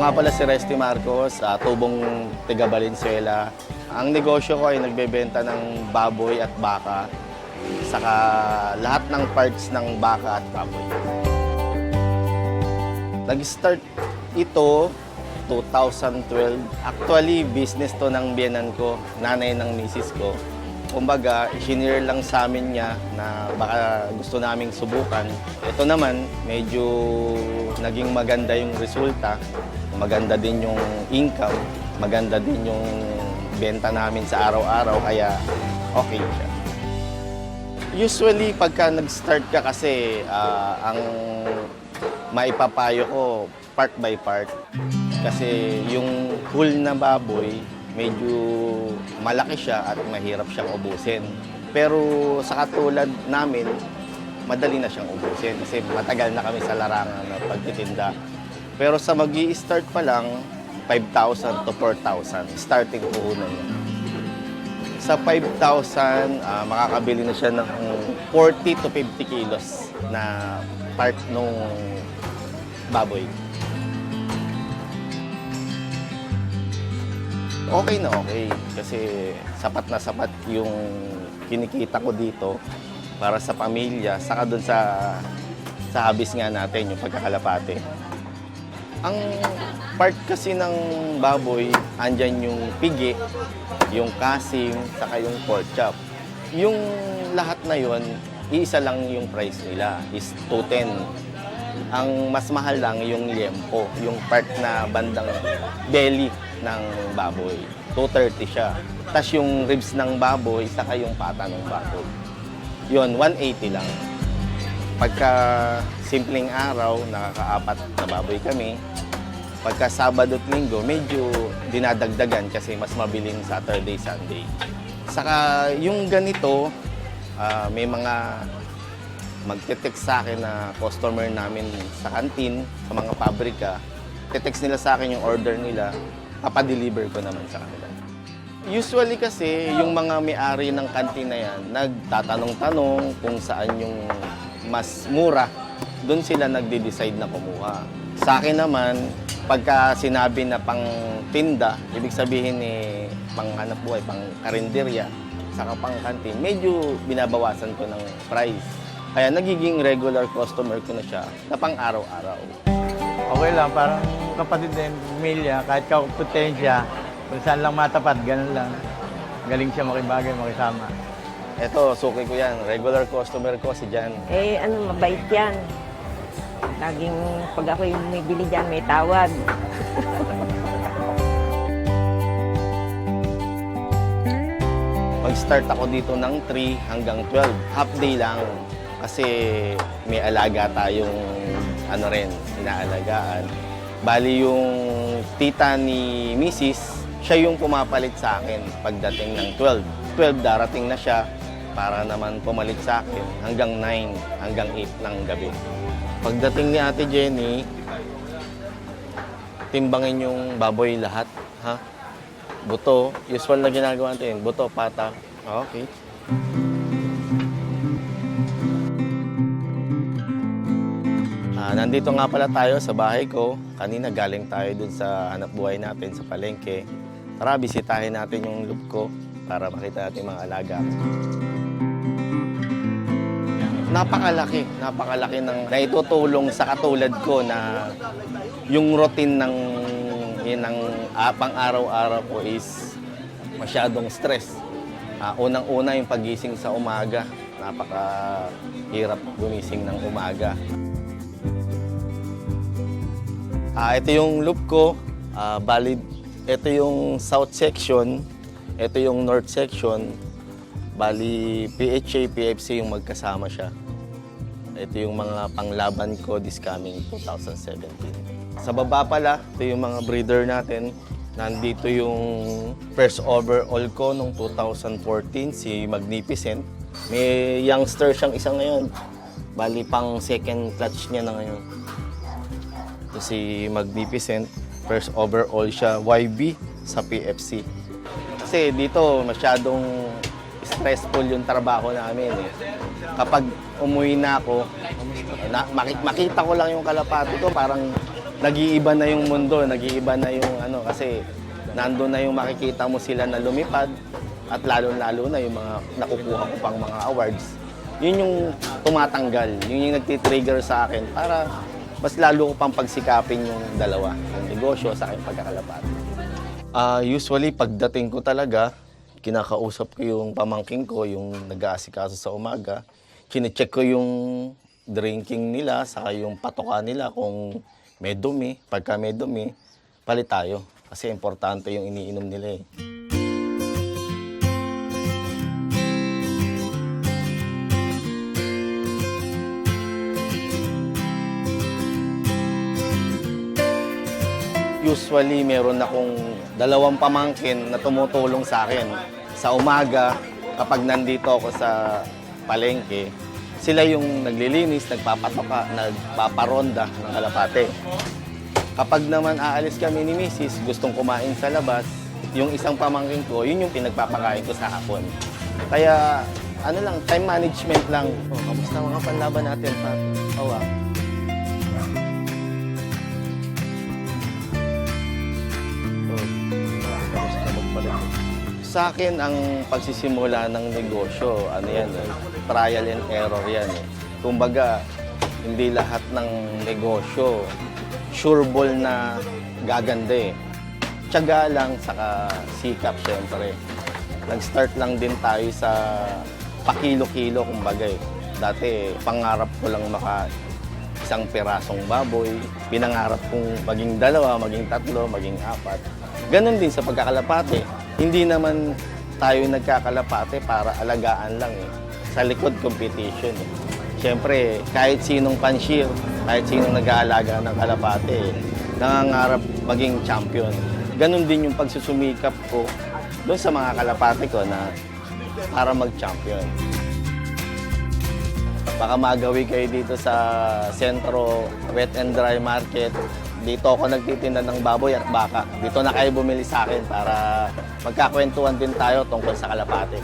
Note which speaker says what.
Speaker 1: nga pala si Resty Marcos, tubong tiga Valenzuela. Ang negosyo ko ay nagbebenta ng baboy at baka, saka lahat ng parts ng baka at baboy. Nag-start ito 2012. Actually, business to ng biyenan ko, nanay ng misis ko. Kumbaga, isinare lang sa amin niya na baka gusto naming subukan. Ito naman, medyo naging maganda yung resulta. Maganda din yung income. Maganda din yung benta namin sa araw-araw. Kaya okay siya. Usually, pagka nag-start ka kasi, ang maipapayo ko part by part. Kasi yung whole na baboy, medyo malaki siya at mahirap siyang ubusin. Pero sa katulad namin, madali na siyang ubusin kasi matagal na kami sa larangan na pagtitinda. Pero sa mag-i-start pa lang, 5,000 to 4,000 starting puhunan niya. Sa 5,000, makakabili na siya ng 40 to 50 kilos na part ng baboy. Okay na okay kasi sapat na sapat yung kinikita ko dito para sa pamilya, saka doon sa habis nga natin, yung pagkakalapate. Ang part kasi ng baboy, andyan yung pigi, yung kasim, saka yung pork chop. Yung lahat na yon, iisa lang yung price nila, is 210. Ang mas mahal lang yung liempo, yung part na bandang belly ng baboy. 230 siya. Tapos yung ribs ng baboy, saka yung pata ng baboy. Yun, 180 lang. Pagka simpleng araw, nakakaapat na baboy kami. Pagka Sabado at Linggo, medyo dinadagdagan kasi mas mabiling Saturday, Sunday. Saka yung ganito, may mga magte-text sa akin na customer namin sa kantin, sa mga pabrika. Te-text nila sa akin yung order nila, papadeliver ko naman sa kanila. Usually kasi, yung mga may-ari ng kantin na yan, nagtatanong-tanong kung saan yung mas mura, doon sila nagde-decide na kumuha. Sa akin naman, pagka sinabi na pang tinda, ibig sabihin pang hanap buhay, pang karinderya, saka pang kantin, medyo binabawasan ko ng price. Kaya nagiging regular customer ko na siya na pang araw-araw.
Speaker 2: Okay lang, parang kapatid din, pamilya, kahit kapotensya, kung saan lang matapat, ganun lang. Galing siya makibagay, makisama.
Speaker 1: Eto, suki ko yan. Regular customer ko si Jan.
Speaker 3: Mabait yan. Laging pag ako yung may bili dyan, may tawad.
Speaker 1: Mag-start ako dito ng 3 hanggang 12. Half day lang. Kasi may alaga tayong inaalagaan. Bali yung tita ni Mrs., siya yung pumapalit sa akin pagdating ng 12. 12 darating na siya para naman pumalit sa akin hanggang 9, hanggang 8 ng gabi. Pagdating ni Ate Jenny, timbangin yung baboy lahat, ha? Buto, usual na ginagawa natin, buto, pata. Okay. Nandito nga pala tayo sa bahay ko. Kanina galing tayo dun sa hanap buhay natin sa palengke. Tara, bisitahin natin yung loop ko para makita natin mga alaga. Napakalaki ng naitutulong sa katulad ko na yung routine ng pang-araw-araw ko is masyadong stress. Unang-una yung pagising sa umaga. Napakahirap gumising ng umaga. Ito yung loop ko. Bali, ito yung south section. Ito yung north section. Bali, PHA, PFC yung magkasama siya. Ito yung mga panglaban ko this coming 2017. Sa baba pala, ito yung mga breeder natin. Nandito yung first overall ko noong 2014, si Magnificent. May youngster siyang isa ngayon. Bali, pang second clutch niya na ngayon. Ito si Magnificent. First overall siya, YB sa PFC. Kasi dito masyadong stressful yung trabaho namin. Kapag umuwi na ako, makita ko lang yung kalapati ko, parang nag-iiba na yung mundo, nag-iiba na yung kasi nandun na yung makikita mo sila na lumipad at lalo-lalo na yung mga nakukuha ko pang mga awards. Yun yung tumatanggal, yun yung nagtitrigger sa akin para mas lalo ko pang pagsikapin yung dalawa, yung negosyo sa aking pagkakalapati. Usually, pagdating ko talaga, kinakausap ko yung pamangking ko, yung nag-aasikaso sa umaga. Kine-check ko yung drinking nila, saka yung patoka nila kung may dumi. Pagka may dumi, palit tayo. Kasi importante yung iniinom nila eh. Usually, meron akong 2 pamangkin na tumutulong sa akin. Sa umaga, kapag nandito ako sa palengke, sila yung naglilinis, nagpapatoka, nagpaparonda ng kalapate. Kapag naman aalis kami ni Mrs., gustong kumain sa labas, yung isang pamangkin ko, yun yung pinagpapakain ko sa hapon. Kaya, time management lang. Oh, kamusta mga panlaban natin, Pat? Oh, Sa akin, ang pagsisimula ng negosyo, trial and error yan eh. Kumbaga, hindi lahat ng negosyo sure ball na gaganda eh. Tiyaga lang, saka sikap syempre. Nag-start lang din tayo sa pakilo-kilo, kumbaga eh. Dati, pangarap ko lang isang pirasong baboy. Pinangarap kong maging 2, maging 3, maging 4. Ganon din sa pagkakalapate. Hindi naman tayo nagkakalapate para alagaan lang eh. Sa likod, competition eh. Siyempre, kahit sinong panshir, kahit sinong nag-aalaga ng kalapate, nangangarap maging champion. Ganon din yung pagsusumikap ko doon sa mga kalapate ko na para mag-champion. Baka magawi kayo dito sa Sentro Wet and Dry Market. Dito ako nagtitinda ng baboy at baka. Dito na kayo bumili sa akin para magkakwentuhan din tayo tungkol sa kalapate.